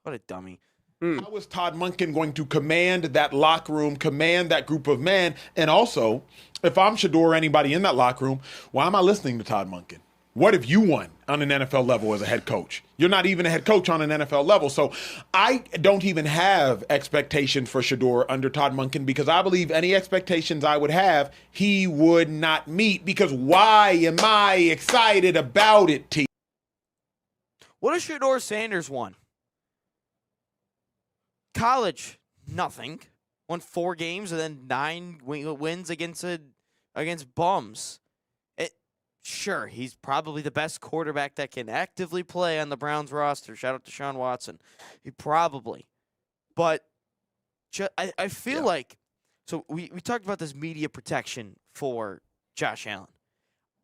What a dummy. How is Todd Monken going to command that locker room, command that group of men? And also, if I'm Shador or anybody in that locker room, why am I listening to Todd Monken? What have you won on an NFL level as a head coach? You're not even a head coach on an NFL level. So I don't even have expectations for Shador under Todd Monken because I believe any expectations I would have, he would not meet. Because why am I excited about it, T? What has Shador Sanders won? College, nothing. Won 4 games and then 9 wins against bums. Sure, he's probably the best quarterback that can actively play on the Browns roster. Shout out to Sean Watson. He probably. But I feel like, so we talked about this media protection for Josh Allen.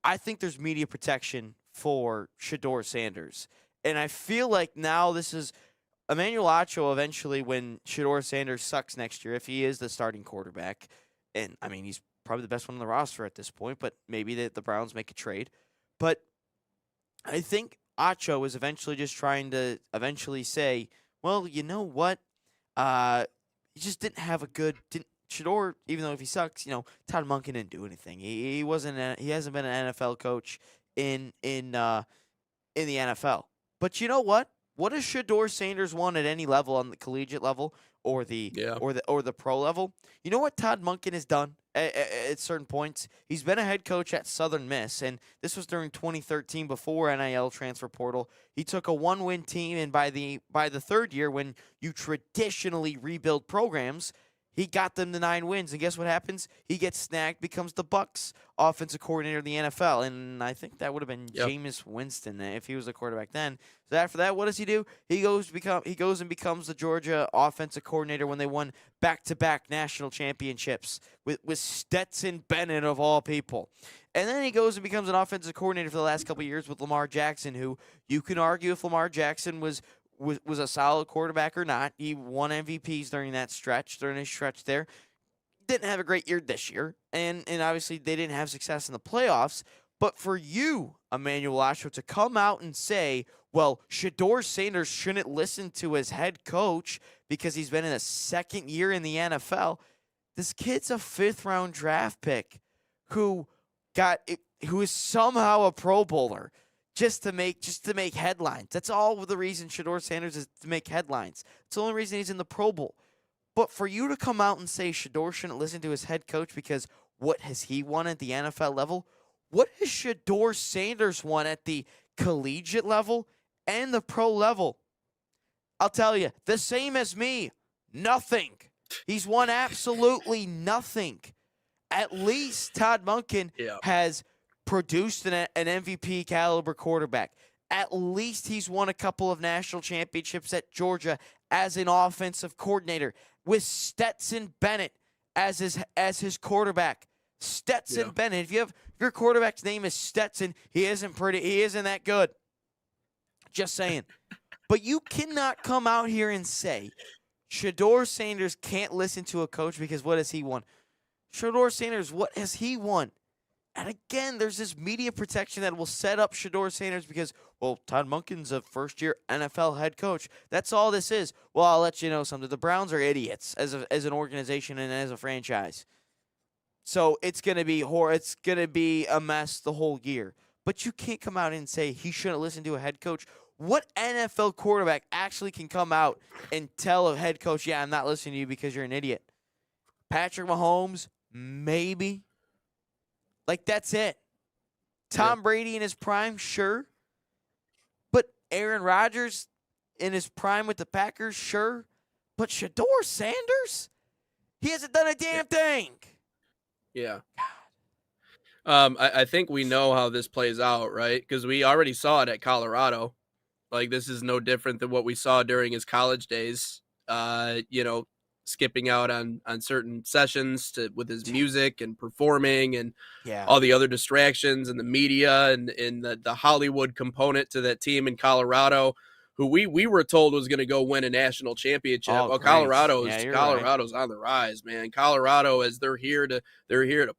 I think there's media protection for Shador Sanders. And I feel like now this is Emmanuel Acho eventually, when Shador Sanders sucks next year, if he is the starting quarterback, and I mean, he's probably the best one on the roster at this point, but maybe the Browns make a trade. But I think Acho is eventually just trying to eventually say, well, you know what? He just didn't have a good Shador, even though if he sucks, Todd Monken didn't do anything. He wasn't. He hasn't been an NFL coach in the NFL. But you know what? What has Shador Sanders won at any level, on the collegiate level or the pro level? You know what Todd Monken has done at certain points? He's been a head coach at Southern Miss, and this was during 2013 before NIL transfer portal. He took a 1-win team, and by the third year, when you traditionally rebuild programs, he got them to 9 wins, and guess what happens? He gets snagged, becomes the Bucs offensive coordinator in the NFL, and I think that would have been Jameis Winston if he was a quarterback then. So after that, what does he do? He goes and becomes the Georgia offensive coordinator when they won back-to-back national championships with Stetson Bennett of all people. And then he goes and becomes an offensive coordinator for the last couple of years with Lamar Jackson, who you can argue if Lamar Jackson was a solid quarterback or not. He won MVPs during his stretch there. Didn't have a great year this year, and obviously they didn't have success in the playoffs. But for you, Emmanuel Acho, to come out and say, well, Shador Sanders shouldn't listen to his head coach because he's been in a second year in the NFL. This kid's a 5th-round draft pick who is somehow a Pro Bowler. Just to make headlines. That's all the reason Shador Sanders is to make headlines. It's the only reason he's in the Pro Bowl. But for you to come out and say Shador shouldn't listen to his head coach because what has he won at the NFL level? What has Shador Sanders won at the collegiate level and the pro level? I'll tell you, the same as me. Nothing. He's won absolutely nothing. At least Todd Monken has produced an MVP caliber quarterback. At least he's won a couple of national championships at Georgia as an offensive coordinator with Stetson Bennett as his quarterback. Stetson Bennett. If your quarterback's name is Stetson, he isn't that good. Just saying. But you cannot come out here and say Shador Sanders can't listen to a coach because what has he won? Shador Sanders, what has he won? And again, there's this media protection that will set up Shador Sanders because, well, Todd Monken's a first-year NFL head coach. That's all this is. Well, I'll let you know something. The Browns are idiots as an organization and as a franchise. So it's gonna be a mess the whole year. But you can't come out and say he shouldn't listen to a head coach. What NFL quarterback actually can come out and tell a head coach, yeah, I'm not listening to you because you're an idiot? Patrick Mahomes, maybe. Like, that's it. Tom Brady in his prime, sure. But Aaron Rodgers in his prime with the Packers, sure. But Shador Sanders? He hasn't done a damn thing. Yeah. I think we know how this plays out, right? Because we already saw it at Colorado. Like, this is no different than what we saw during his college days. Skipping out on certain sessions with his music and performing and all the other distractions and the media and the Hollywood component to that team in Colorado, who we were told was going to go win a national championship. Colorado's on the rise, man. Colorado, as they're here to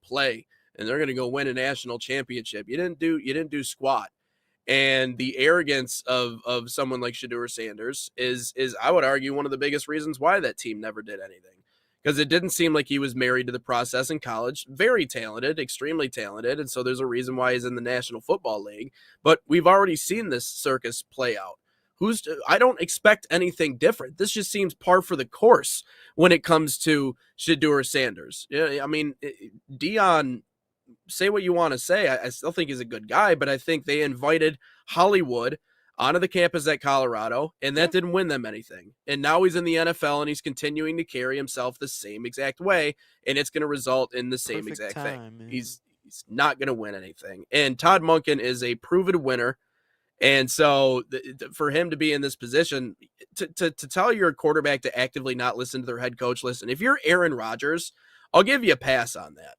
play, and they're going to go win a national championship. You didn't do squat. And the arrogance of someone like Shedeur Sanders is I would argue one of the biggest reasons why that team never did anything. Because it didn't seem like he was married to the process in college. Very talented, extremely talented. And so there's a reason why he's in the National Football League. But we've already seen this circus play out. I don't expect anything different. This just seems par for the course when it comes to Shedeur Sanders. I mean, Deion, say what you want to say. I still think he's a good guy, but I think they invited Hollywood onto the campus at Colorado, and that didn't win them anything. And now he's in the NFL, and he's continuing to carry himself the same exact way, and it's going to result in the same exact thing. Man. He's not going to win anything. And Todd Monken is a proven winner. And so for him to be in this position, to tell your quarterback to actively not listen to their head coach, listen, if you're Aaron Rodgers, I'll give you a pass on that.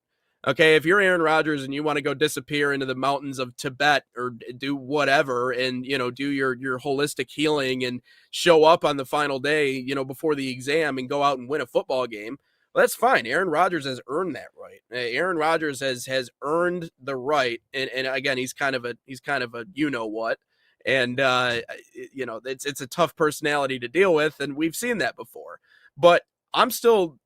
Okay, if you're Aaron Rodgers and you want to go disappear into the mountains of Tibet or do whatever and, do your holistic healing and show up on the final day, before the exam and go out and win a football game, well, that's fine. Aaron Rodgers has earned that right. Aaron Rodgers has earned the right. And again, he's kind of a you-know-what. And, it's a tough personality to deal with, and we've seen that before. But I'm still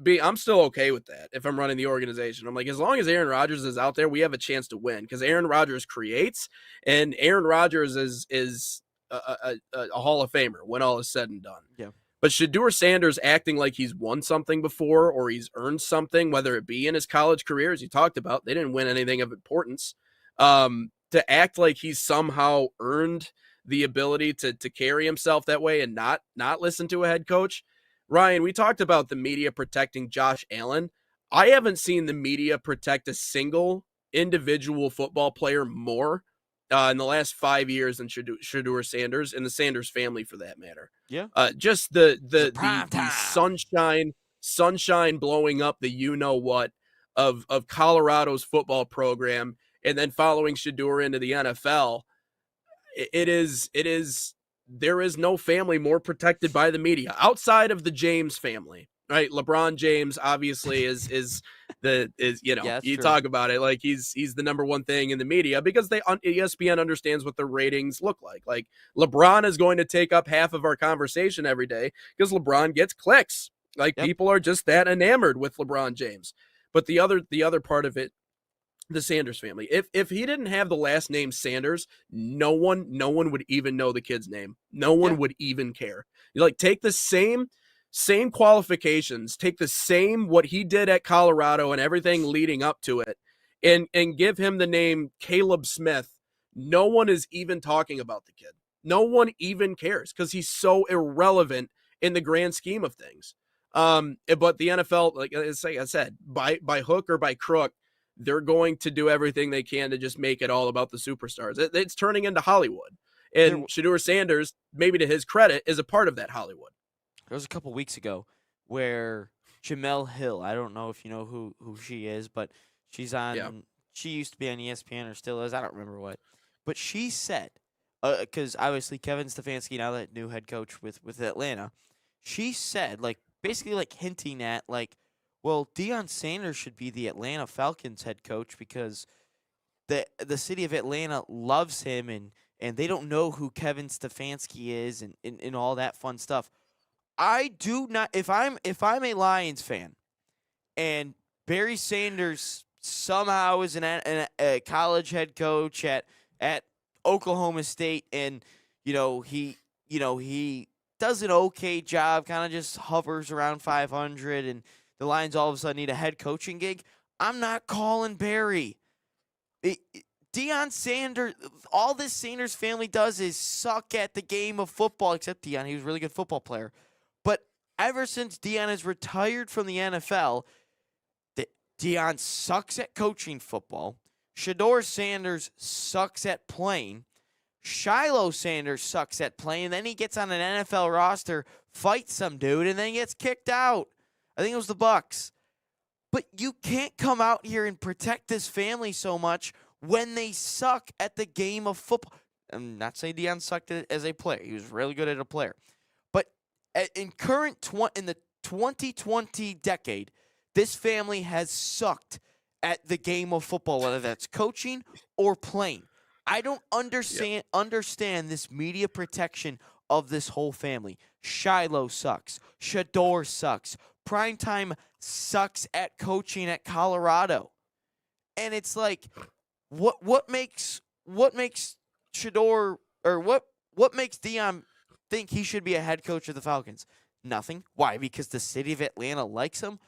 okay with that if I'm running the organization. I'm like, as long as Aaron Rodgers is out there, we have a chance to win because Aaron Rodgers creates, and Aaron Rodgers is a Hall of Famer when all is said and done. Yeah. But Shedeur Sanders acting like he's won something before or he's earned something, whether it be in his college career, as you talked about, they didn't win anything of importance. To act like he's somehow earned the ability to carry himself that way and not listen to a head coach. Ryan, we talked about the media protecting Josh Allen. I haven't seen the media protect a single individual football player more in the last 5 years than Shedeur Sanders and the Sanders family, for that matter. Yeah. Just the sunshine blowing up the you-know-what of Colorado's football program and then following Shedeur into the NFL. There is no family more protected by the media outside of the James family, right? LeBron James obviously is Yeah, you true. talk about it like he's the number one thing in the media because ESPN understands what the ratings look like. Like LeBron is going to take up half of our conversation every day because LeBron gets clicks. Like people are just that enamored with LeBron James. But the other part of it, the Sanders family. If he didn't have the last name Sanders, no one would even know the kid's name. No one would even care. You like take the same qualifications, take the same what he did at Colorado and everything leading up to it, and give him the name Caleb Smith. No one is even talking about the kid. No one even cares because he's so irrelevant in the grand scheme of things. But the NFL, like I said, by hook or by crook, they're going to do everything they can to just make it all about the superstars. It's turning into Hollywood. And Shedeur Sanders, maybe to his credit, is a part of that Hollywood. There was a couple weeks ago where Jamel Hill, I don't know if you know who she is, but she's on, she used to be on ESPN or still is, I don't remember what. But she said, because obviously Kevin Stefanski, now that new head coach with Atlanta, she said, basically hinting at, well, Deion Sanders should be the Atlanta Falcons head coach because the city of Atlanta loves him and they don't know who Kevin Stefanski is and all that fun stuff. I do not. If I'm a Lions fan and Barry Sanders somehow is a college head coach at Oklahoma State and he does an okay job, kind of just hovers around 500 and the Lions all of a sudden need a head coaching gig, I'm not calling Barry. Deion Sanders, all this Sanders family does is suck at the game of football, except Deion. He was a really good football player. But ever since Deion has retired from the NFL, Deion sucks at coaching football. Shedeur Sanders sucks at playing. Shiloh Sanders sucks at playing. Then he gets on an NFL roster, fights some dude, and then gets kicked out. I think it was the Bucks. But you can't come out here and protect this family so much when they suck at the game of football. I'm not saying Deion sucked as a player. He was really good at a player. But in the 2020 decade, this family has sucked at the game of football, whether that's coaching or playing. I don't understand this media protection of this whole family. Shiloh sucks. Shador sucks. Primetime sucks at coaching at Colorado. And it's like, what makes Shador, or what makes Dion think he should be a head coach of the Falcons? Nothing. Why? Because the city of Atlanta likes him?